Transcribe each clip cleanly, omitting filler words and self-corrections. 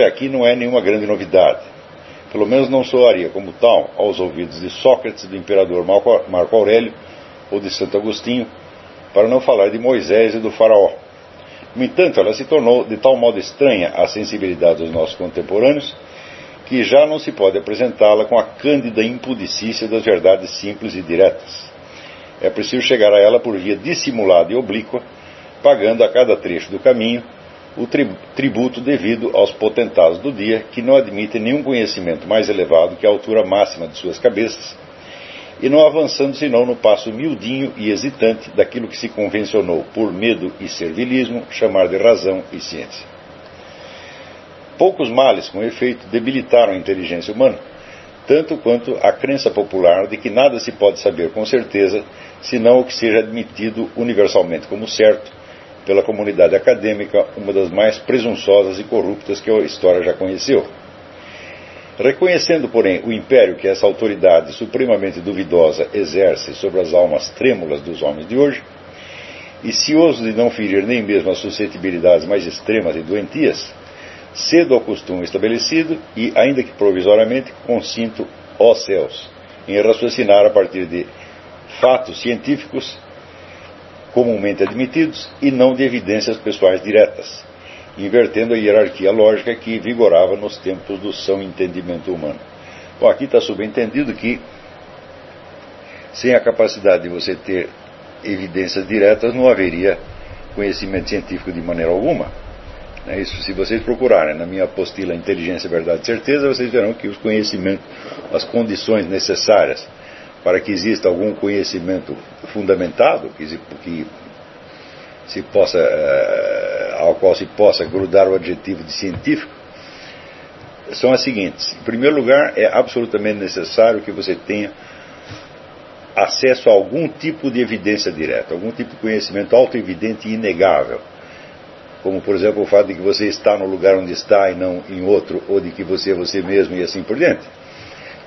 Aqui não é nenhuma grande novidade. Pelo menos não soaria como tal aos ouvidos de Sócrates, do imperador Marco Aurélio ou de Santo Agostinho, para não falar de Moisés e do faraó. No entanto, ela se tornou de tal modo estranha à sensibilidade dos nossos contemporâneos que já não se pode apresentá-la com a cândida impudicícia das verdades simples e diretas. É preciso chegar a ela por via dissimulada e oblíqua, pagando a cada trecho do caminho o tributo devido aos potentados do dia, que não admitem nenhum conhecimento mais elevado que a altura máxima de suas cabeças, e não avançando senão no passo miudinho e hesitante daquilo que se convencionou, por medo e servilismo, chamar de razão e ciência. Poucos males, com efeito, debilitaram a inteligência humana, tanto quanto a crença popular de que nada se pode saber com certeza, senão o que seja admitido universalmente como certo, pela comunidade acadêmica, uma das mais presunçosas e corruptas que a história já conheceu. Reconhecendo, porém, o império que essa autoridade supremamente duvidosa exerce sobre as almas trêmulas dos homens de hoje, e cioso de não ferir nem mesmo as suscetibilidades mais extremas e doentias, cedo ao costume estabelecido e, ainda que provisoriamente, consinto, ó céus, em raciocinar a partir de fatos científicos comumente admitidos e não de evidências pessoais diretas, invertendo a hierarquia lógica que vigorava nos tempos do são entendimento humano. Bom, aqui está subentendido que sem a capacidade de você ter evidências diretas não haveria conhecimento científico de maneira alguma. Isso, se vocês procurarem na minha apostila Inteligência, Verdade e Certeza, vocês verão que os conhecimentos, as condições necessárias para que exista algum conhecimento fundamentado, ao qual se possa grudar o adjetivo de científico, são as seguintes. Em primeiro lugar, é absolutamente necessário que você tenha acesso a algum tipo de evidência direta, algum tipo de conhecimento autoevidente e inegável, como, por exemplo, o fato de que você está no lugar onde está e não em outro, ou de que você é você mesmo e assim por diante.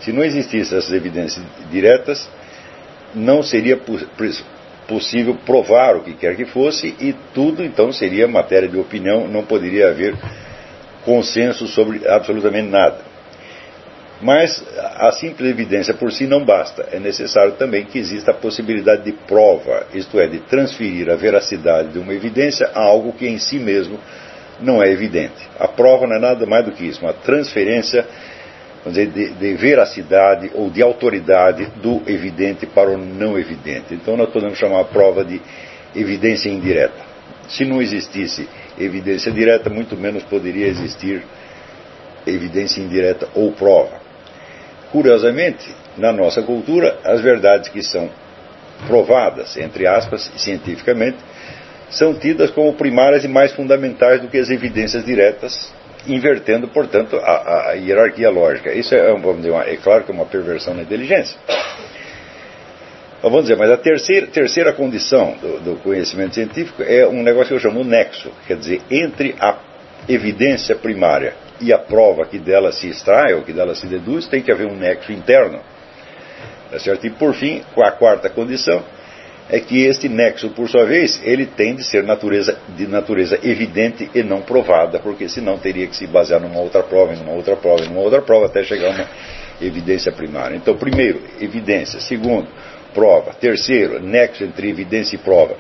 Se não existissem essas evidências diretas, não seria possível provar o que quer que fosse e tudo então seria matéria de opinião, não poderia haver consenso sobre absolutamente nada. Mas a simples evidência por si não basta, é necessário também que exista a possibilidade de prova, isto é, de transferir a veracidade de uma evidência a algo que em si mesmo não é evidente. A prova não é nada mais do que isso, uma transferência, vamos dizer, de veracidade ou de autoridade do evidente para o não evidente. Então nós podemos chamar a prova de evidência indireta. Se não existisse evidência direta, muito menos poderia existir evidência indireta ou prova. Curiosamente, na nossa cultura, as verdades que são provadas, entre aspas, cientificamente, são tidas como primárias e mais fundamentais do que as evidências diretas, invertendo, portanto, a hierarquia lógica. Isso é claro que é uma perversão na inteligência. Vamos dizer, mas a terceira condição do conhecimento científico é um negócio que eu chamo nexo, quer dizer, entre a evidência primária e a prova que dela se extrai ou que dela se deduz, tem que haver um nexo interno. Tá certo? E, por fim, a quarta condição é que este nexo, por sua vez, ele tem de ser de natureza evidente e não provada, porque senão teria que se basear numa outra prova, numa outra prova, numa outra prova, até chegar a uma evidência primária. Então, primeiro, evidência. Segundo, prova. Terceiro, nexo entre evidência e prova.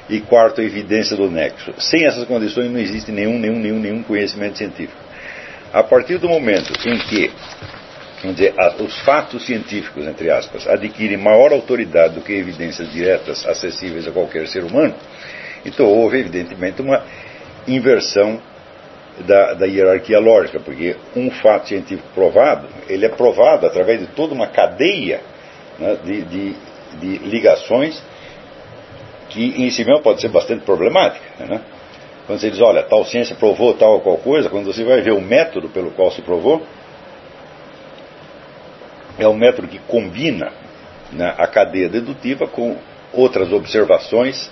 E quarto, evidência do nexo. Sem essas condições não existe nenhum conhecimento científico. A partir do momento em que, vamos dizer, os fatos científicos, entre aspas, adquirem maior autoridade do que evidências diretas acessíveis a qualquer ser humano, então houve, evidentemente, uma inversão da hierarquia lógica, porque um fato científico provado, ele é provado através de toda uma cadeia, né, de ligações que em si mesmo pode ser bastante problemática, né? Quando você diz, olha, tal ciência provou tal ou qual coisa, quando você vai ver o método pelo qual se provou, é um método que combina, né, a cadeia dedutiva com outras observações,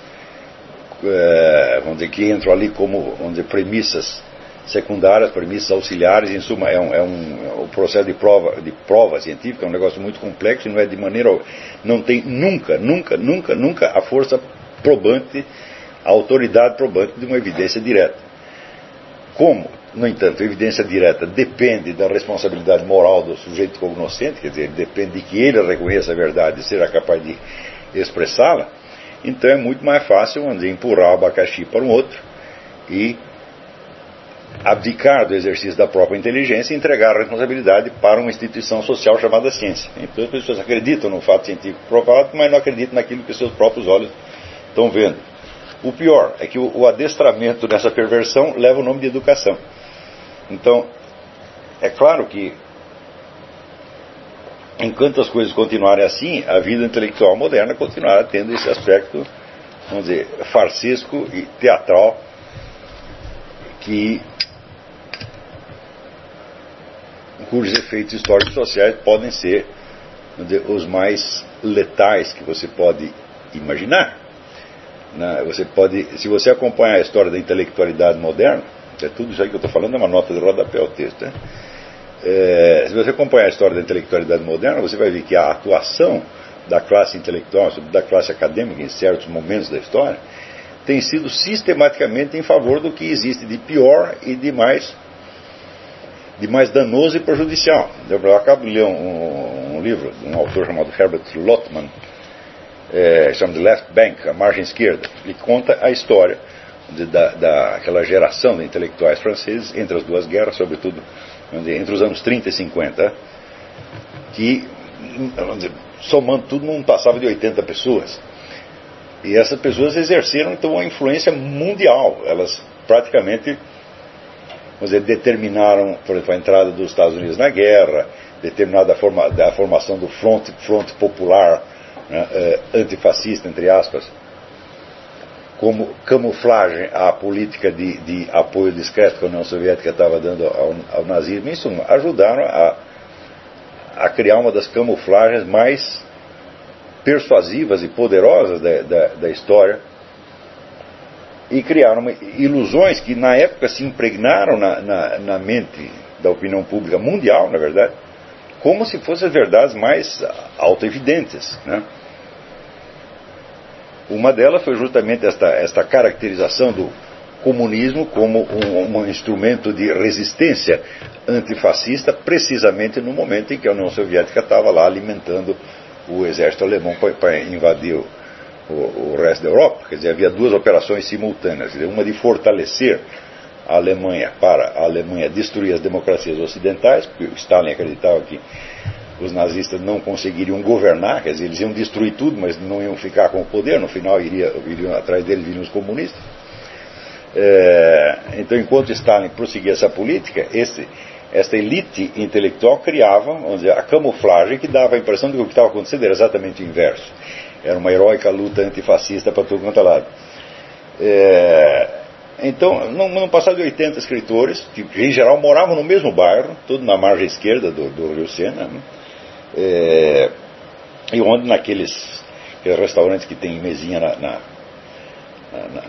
vamos dizer, que entram ali como, vamos dizer, premissas secundárias, premissas auxiliares. Em suma, o processo de prova científica é um negócio muito complexo e não é de maneira, não tem nunca a força probante, a autoridade probante de uma evidência direta. Como No entanto, a evidência direta depende da responsabilidade moral do sujeito cognoscente, quer dizer, depende de que ele reconheça a verdade e seja capaz de expressá-la. Então é muito mais fácil, vamos dizer, empurrar o abacaxi para um outro e abdicar do exercício da própria inteligência e entregar a responsabilidade para uma instituição social chamada ciência. Então as pessoas acreditam no fato científico provado, mas não acreditam naquilo que seus próprios olhos estão vendo. O pior é que o adestramento nessa perversão leva o nome de educação. Então, é claro que enquanto as coisas continuarem assim, a vida intelectual moderna continuará tendo esse aspecto, vamos dizer, farsesco e teatral, cujos efeitos históricos e sociais podem ser, vamos dizer, os mais letais que você pode imaginar. Você pode, se você acompanhar a história da intelectualidade moderna, tudo isso aí que eu estou falando é uma nota de rodapé ao texto, né? Se você acompanhar a história da intelectualidade moderna, você vai ver que a atuação da classe intelectual, da classe acadêmica em certos momentos da história, tem sido sistematicamente em favor do que existe de pior e de mais danoso e prejudicial. Eu acabo de ler um livro de um autor chamado Herbert Lotman, chama de Left Bank, a margem esquerda. Ele conta a história daquela geração de intelectuais franceses entre as duas guerras, sobretudo entre os anos 30 e 50, que, somando tudo, não passava de 80 pessoas. E essas pessoas exerceram, então, uma influência mundial. Elas praticamente, vamos dizer, determinaram, por exemplo, a entrada dos Estados Unidos na guerra, determinaram a formação do Front Popular, né, antifascista, entre aspas, como camuflagem à política de apoio discreto que a União Soviética estava dando ao nazismo. Em suma, ajudaram a criar uma das camuflagens mais persuasivas e poderosas da história, e criaram ilusões que na época se impregnaram na mente da opinião pública mundial, na verdade, como se fossem as verdades mais autoevidentes, né? Uma delas foi justamente esta caracterização do comunismo como um instrumento de resistência antifascista, precisamente no momento em que a União Soviética estava lá alimentando o exército alemão para invadir o resto da Europa. Quer dizer, havia duas operações simultâneas, quer dizer, uma de fortalecer a Alemanha para a Alemanha destruir as democracias ocidentais, porque o Stalin acreditava que os nazistas não conseguiriam governar, quer dizer, eles iam destruir tudo, mas não iam ficar com o poder, no final viriam atrás deles viriam os comunistas. Então, enquanto Stalin prosseguia essa política, esta elite intelectual criava, vamos dizer, a camuflagem que dava a impressão de que o que estava acontecendo era exatamente o inverso. Era uma heróica luta antifascista para todo quanto é lado. Então, no passado de 80 escritores, que em geral moravam no mesmo bairro, tudo na margem esquerda do Rio Sena, né? E onde naqueles restaurantes que tem mesinha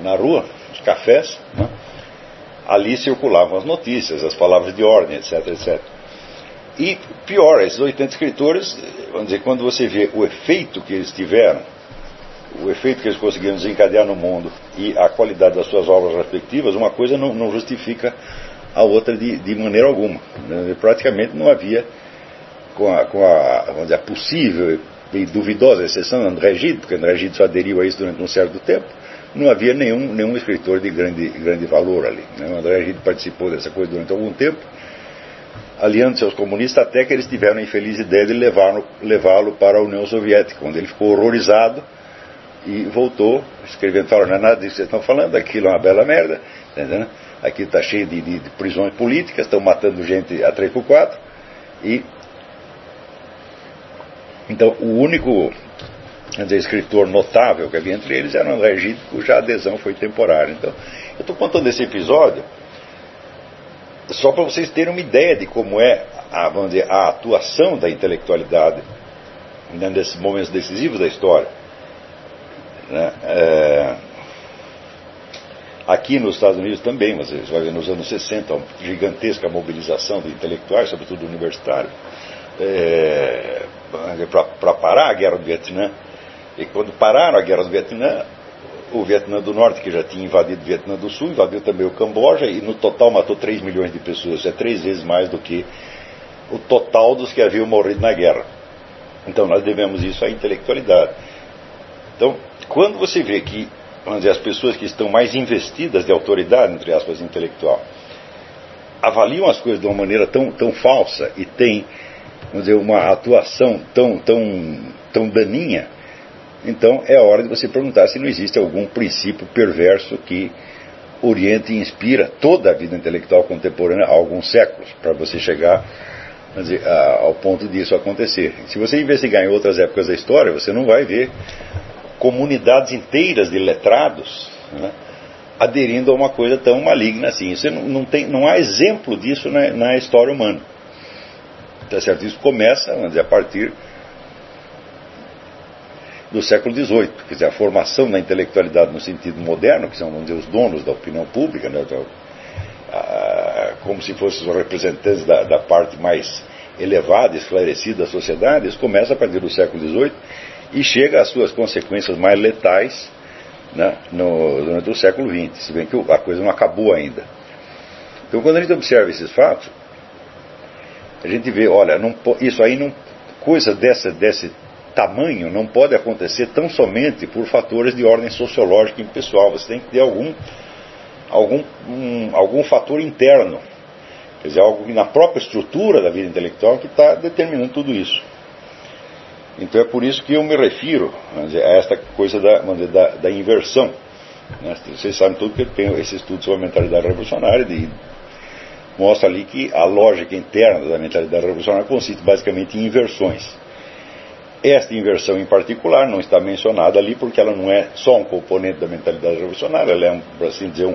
na rua, os cafés, né? Ali circulavam as notícias, as palavras de ordem, etc, etc. E pior, esses 80 escritores, vamos dizer, quando você vê o efeito que eles tiveram, o efeito que eles conseguiram desencadear no mundo e a qualidade das suas obras respectivas, uma coisa não justifica a outra de maneira alguma. Praticamente não havia, vamos dizer, a possível e duvidosa exceção de André Gide, porque André Gide só aderiu a isso durante um certo tempo, não havia nenhum escritor de grande valor ali. O André Gide participou dessa coisa durante algum tempo, aliando-se aos comunistas, até que eles tiveram a infeliz ideia de levá-lo para a União Soviética, onde ele ficou horrorizado e voltou escrevendo, falando, não é nada disso que vocês estão falando, aquilo é uma bela merda, entendeu? Aqui está cheio de prisões políticas, estão matando gente a 3x4, e então o único, quer dizer, escritor notável que havia entre eles era o André Gide, cuja adesão foi temporária. Então, eu estou contando esse episódio só para vocês terem uma ideia de como é vamos dizer, a atuação da intelectualidade, né, nesses momentos decisivos da história. Né? Aqui nos Estados Unidos também, mas você vai ver nos anos 60, uma gigantesca mobilização de intelectuais, sobretudo universitários, para parar a guerra do Vietnã. E quando pararam a guerra do Vietnã, o Vietnã do Norte, que já tinha invadido o Vietnã do Sul, invadiu também o Camboja e no total matou 3 milhões de pessoas. Isso é 3 vezes mais do que o total dos que haviam morrido na guerra. Então nós devemos isso à intelectualidade. Então, quando você vê que, vamos dizer, as pessoas que estão mais investidas de autoridade, entre aspas, intelectual, avaliam as coisas de uma maneira tão falsa e têm, vamos dizer, uma atuação tão daninha, então é a hora de você perguntar se não existe algum princípio perverso que orienta e inspira toda a vida intelectual contemporânea há alguns séculos, para você chegar, vamos dizer, ao ponto disso acontecer. Se você investigar em outras épocas da história, você não vai ver comunidades inteiras de letrados, né, aderindo a uma coisa tão maligna assim. Isso não há exemplo disso na história humana. Tá certo? Isso começa, vamos dizer, a partir do século XVIII, quer dizer, a formação da intelectualidade no sentido moderno, que são, vamos dizer, os donos da opinião pública, né, como se fossem os representantes da parte mais elevada, esclarecida da sociedade. Isso começa a partir do século XVIII e chega às suas consequências mais letais, né, durante o século XX, se bem que a coisa não acabou ainda. Então, quando a gente observa esses fatos, a gente vê, olha, isso aí coisa desse tamanho não pode acontecer tão somente por fatores de ordem sociológica e pessoal. Você tem que ter algum fator interno, quer dizer, algo na própria estrutura da vida intelectual que está determinando tudo isso. Então é por isso que eu me refiro, vamos dizer, a esta coisa da inversão, né? Vocês sabem tudo que eu tenho esse estudo sobre a mentalidade revolucionária, mostra ali que a lógica interna da mentalidade revolucionária consiste basicamente em inversões. Esta inversão em particular não está mencionada ali porque ela não é só um componente da mentalidade revolucionária, ela é, por assim dizer,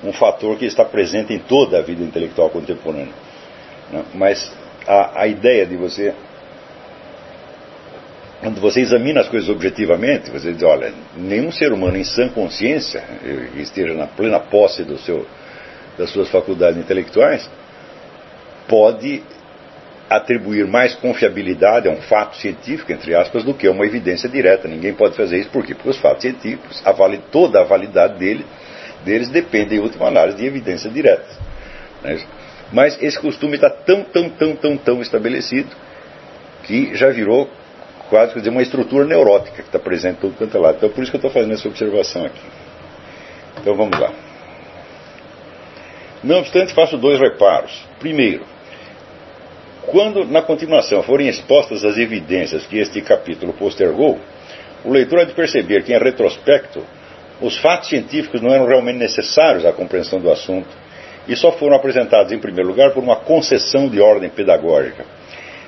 um fator que está presente em toda a vida intelectual contemporânea, né? Mas a ideia de você, quando você examina as coisas objetivamente, você diz, olha, nenhum ser humano em sã consciência, que esteja na plena posse das suas faculdades intelectuais, pode atribuir mais confiabilidade a um fato científico, entre aspas, do que a uma evidência direta. Ninguém pode fazer isso. Por quê? Porque os fatos científicos, toda a validade deles depende, em última análise, de evidências diretas. Não é isso? Mas esse costume está tão estabelecido que já virou quase, quer dizer, uma estrutura neurótica que está presente em todo quanto é lado. Então, por isso que eu estou fazendo essa observação aqui. Então, vamos lá. Não obstante, faço 2 reparos. Primeiro, quando na continuação forem expostas as evidências que este capítulo postergou, o leitor há de perceber que, em retrospecto, os fatos científicos não eram realmente necessários à compreensão do assunto e só foram apresentados, em primeiro lugar, por uma concessão de ordem pedagógica,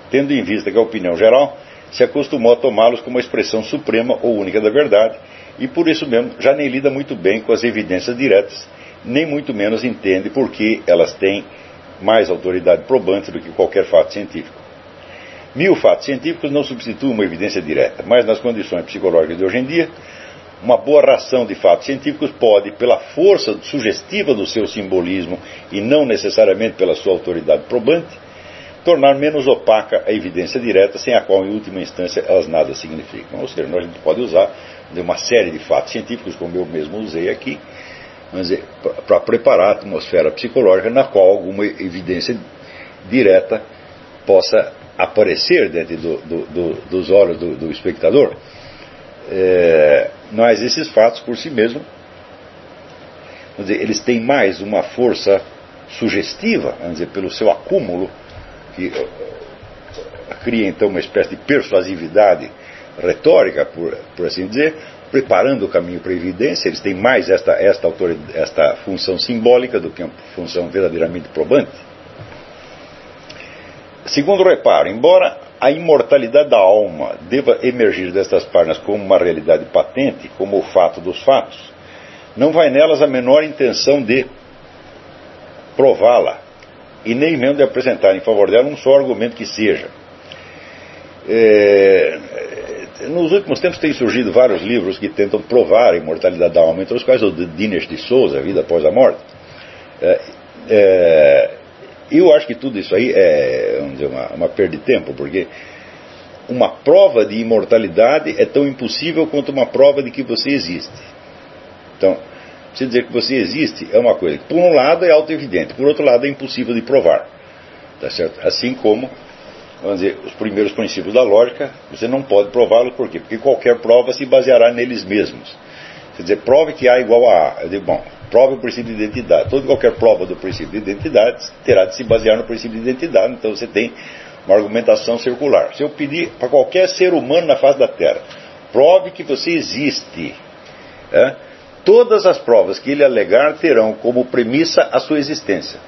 tendo em vista que a opinião geral se acostumou a tomá-los como a expressão suprema ou única da verdade e, por isso mesmo, já nem lida muito bem com as evidências diretas, nem muito menos entende por que elas têm mais autoridade probante do que qualquer fato científico. 1000 fatos científicos não substituem uma evidência direta, mas nas condições psicológicas de hoje em dia, uma boa ração de fatos científicos pode, pela força sugestiva do seu simbolismo e não necessariamente pela sua autoridade probante, tornar menos opaca a evidência direta, sem a qual, em última instância, elas nada significam. Ou seja, a gente pode usar uma série de fatos científicos, como eu mesmo usei aqui, para preparar a atmosfera psicológica na qual alguma evidência direta possa aparecer dentro dos olhos do espectador. Mas esses fatos por si mesmos, eles têm mais uma força sugestiva, pelo seu acúmulo, que cria então uma espécie de persuasividade retórica, por assim dizer, preparando o caminho para a evidência. Eles têm mais esta função simbólica do que uma função verdadeiramente probante. Segundo reparo, embora a imortalidade da alma deva emergir destas páginas como uma realidade patente, como o fato dos fatos, não vai nelas a menor intenção de prová-la, e nem mesmo de apresentar em favor dela um só argumento que seja. Nos últimos tempos têm surgido vários livros que tentam provar a imortalidade da alma, entre os quais o de Dinesh de Souza, A Vida Após a Morte. Eu acho que tudo isso aí é, vamos dizer, uma perda de tempo, porque uma prova de imortalidade é tão impossível quanto uma prova de que você existe. Então, você dizer que você existe é uma coisa que, por um lado, é auto-evidente, por outro lado, é impossível de provar. Tá certo? Assim como, vamos dizer, os primeiros princípios da lógica, você não pode prová-los, por quê? Porque qualquer prova se baseará neles mesmos. Quer dizer, prove que A igual a A. Eu digo, bom, prove o princípio de identidade. Toda e qualquer prova do princípio de identidade terá de se basear no princípio de identidade, então você tem uma argumentação circular. Se eu pedir para qualquer ser humano na face da Terra, prove que você existe, todas as provas que ele alegar terão como premissa a sua existência.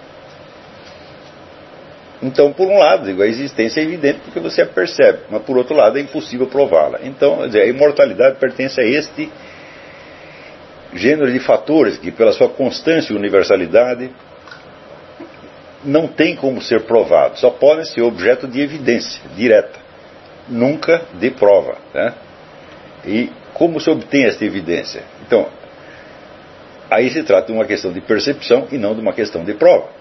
Então, por um lado, digo, a existência é evidente porque você a percebe, mas por outro lado é impossível prová-la. Então, quer dizer, a imortalidade pertence a este gênero de fatores que, pela sua constância e universalidade, não tem como ser provado, só podem ser objeto de evidência direta, nunca de prova. Né? E como se obtém esta evidência? Então, aí se trata de uma questão de percepção e não de uma questão de prova.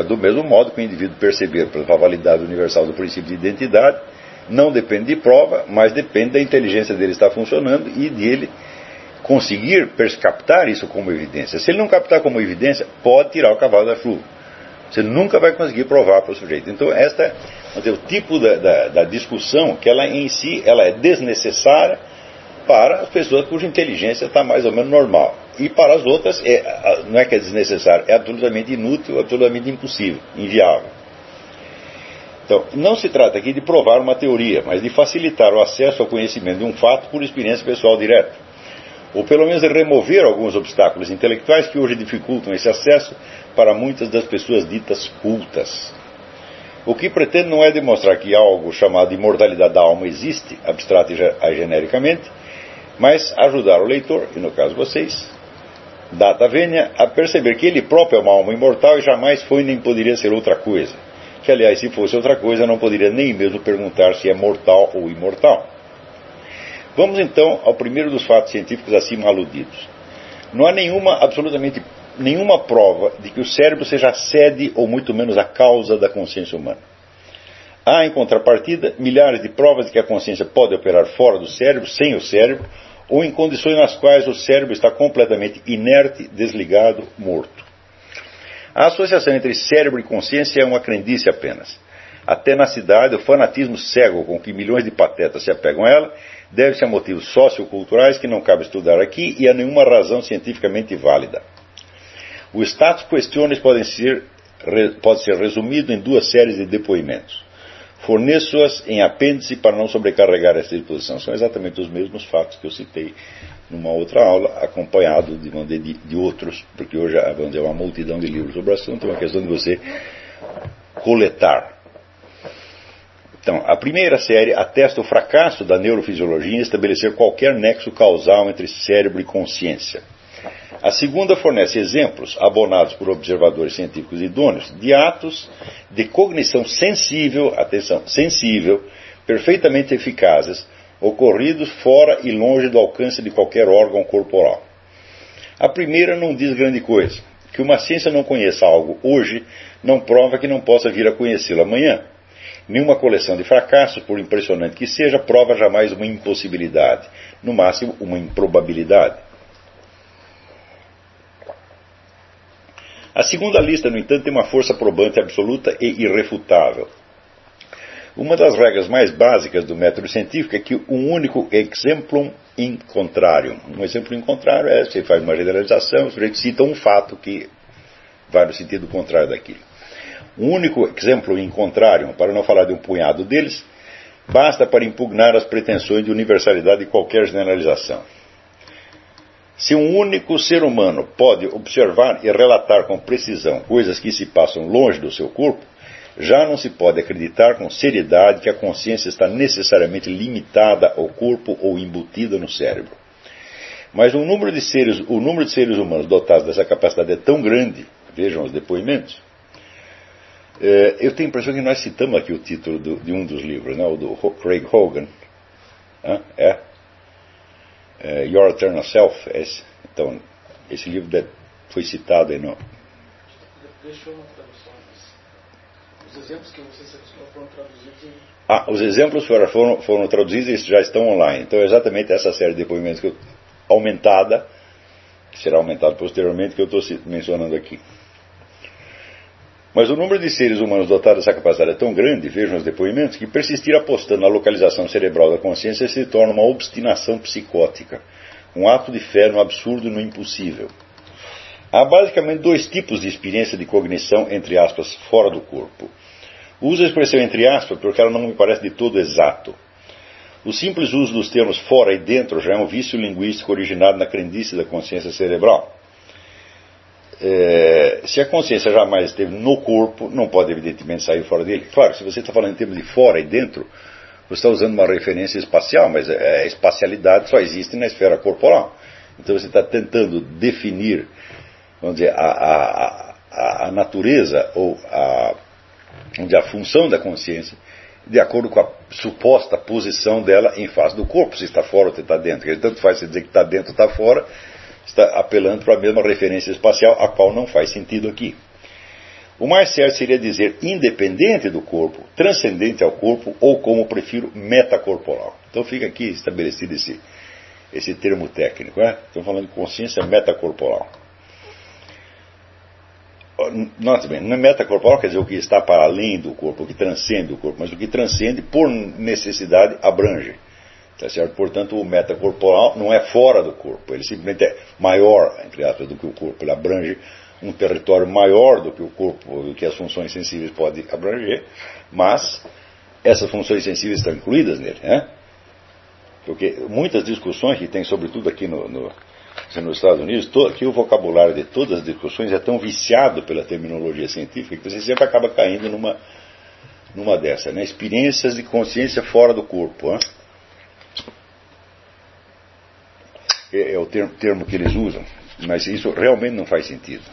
Do mesmo modo que o indivíduo perceber pela validade universal do princípio de identidade não depende de prova, mas depende da inteligência dele estar funcionando e de ele conseguir captar isso como evidência. Se ele não captar como evidência, pode tirar o cavalo da chuva. Você nunca vai conseguir provar para o sujeito. Então, esta é o tipo da discussão que ela em si ela é desnecessária para as pessoas cuja inteligência está mais ou menos normal. E para as outras, não é que é desnecessário, é absolutamente inútil, absolutamente impossível, inviável. Então, não se trata aqui de provar uma teoria, mas de facilitar o acesso ao conhecimento de um fato por experiência pessoal direta. Ou pelo menos de remover alguns obstáculos intelectuais que hoje dificultam esse acesso para muitas das pessoas ditas cultas. O que pretendo não é demonstrar que algo chamado imortalidade da alma existe, abstrata e genericamente, mas ajudar o leitor, e no caso vocês, data vênia, a perceber que ele próprio é uma alma imortal e jamais foi nem poderia ser outra coisa. Que, aliás, se fosse outra coisa, não poderia nem mesmo perguntar se é mortal ou imortal. Vamos então ao primeiro dos fatos científicos acima aludidos. Não há absolutamente nenhuma prova de que o cérebro seja a sede ou muito menos a causa da consciência humana. Há, em contrapartida, milhares de provas de que a consciência pode operar fora do cérebro, sem o cérebro, ou em condições nas quais o cérebro está completamente inerte, desligado, morto. A associação entre cérebro e consciência é uma crendice apenas. A tenacidade, o fanatismo cego com que milhões de patetas se apegam a ela, deve-se a motivos socioculturais que não cabe estudar aqui e a nenhuma razão cientificamente válida. O status questiones pode ser resumido em duas séries de depoimentos. Forneço-as em apêndice para não sobrecarregar esta exposição. São exatamente os mesmos fatos que eu citei numa outra aula, acompanhado de outros, porque hoje há uma multidão de livros sobre o assunto, é uma questão de você coletar. Então, a primeira série atesta o fracasso da neurofisiologia em estabelecer qualquer nexo causal entre cérebro e consciência. A segunda fornece exemplos, abonados por observadores científicos idôneos, de atos de cognição sensível, atenção, sensível, perfeitamente eficazes, ocorridos fora e longe do alcance de qualquer órgão corporal. A primeira não diz grande coisa. Que uma ciência não conheça algo hoje, não prova que não possa vir a conhecê-lo amanhã. Nenhuma coleção de fracassos, por impressionante que seja, prova jamais uma impossibilidade, no máximo uma improbabilidade. A segunda lista, no entanto, tem uma força probante absoluta e irrefutável. Uma das regras mais básicas do método científico é que um único exemplum in contrarium. Um exemplo in contrario é, você faz uma generalização, o sujeito cita um fato que vai no sentido contrário daquilo. Um único exemplo in contrarium, para não falar de um punhado deles, basta para impugnar as pretensões de universalidade de qualquer generalização. Se um único ser humano pode observar e relatar com precisão coisas que se passam longe do seu corpo, já não se pode acreditar com seriedade que a consciência está necessariamente limitada ao corpo ou embutida no cérebro. Mas o número de seres humanos dotados dessa capacidade é tão grande, vejam os depoimentos. Eu tenho a impressão que nós citamos aqui o título de um dos livros, né, o do Craig Hogan. Your Eternal Self. Então, esse livro foi citado aí no... Deixou uma tradução. Os exemplos que você selecionou foram traduzidos em... Os exemplos foram traduzidos e já estão online. Então, exatamente essa série de depoimentos aumentada que será aumentado posteriormente, que eu estou mencionando aqui. Mas o número de seres humanos dotados dessa capacidade é tão grande, vejam os depoimentos, que persistir apostando na localização cerebral da consciência se torna uma obstinação psicótica, um ato de fé no absurdo e no impossível. Há basicamente dois tipos de experiência de cognição, entre aspas, fora do corpo. Uso a expressão entre aspas porque ela não me parece de todo exato. O simples uso dos termos fora e dentro já é um vício linguístico originado na crendice da consciência cerebral. Se a consciência jamais esteve no corpo, não pode evidentemente sair fora dele. Claro, se você está falando em termos de fora e dentro, você está usando uma referência espacial, mas a espacialidade só existe na esfera corporal. Então você está tentando definir, vamos dizer, a natureza ou a função da consciência de acordo com a suposta posição dela em face do corpo, se está fora ou se está dentro. Porque tanto faz você dizer que está dentro ou está fora, está apelando para a mesma referência espacial, a qual não faz sentido aqui. O mais certo seria dizer independente do corpo, transcendente ao corpo, ou, como prefiro, metacorporal. Então fica aqui estabelecido esse termo técnico. Estamos falando de consciência metacorporal. Note bem, não é metacorporal quer dizer o que está para além do corpo, o que transcende o corpo, mas o que transcende, por necessidade, abrange. Tá certo? Portanto, o metacorporal não é fora do corpo, ele simplesmente é maior, entre aspas, do que o corpo. Ele abrange um território maior do que o corpo, do que as funções sensíveis podem abranger, mas essas funções sensíveis estão incluídas nele. Porque muitas discussões que tem, sobretudo aqui nos Estados Unidos, que o vocabulário de todas as discussões é tão viciado pela terminologia científica que você sempre acaba caindo numa dessa, experiências de consciência fora do corpo. É o termo que eles usam, mas isso realmente não faz sentido.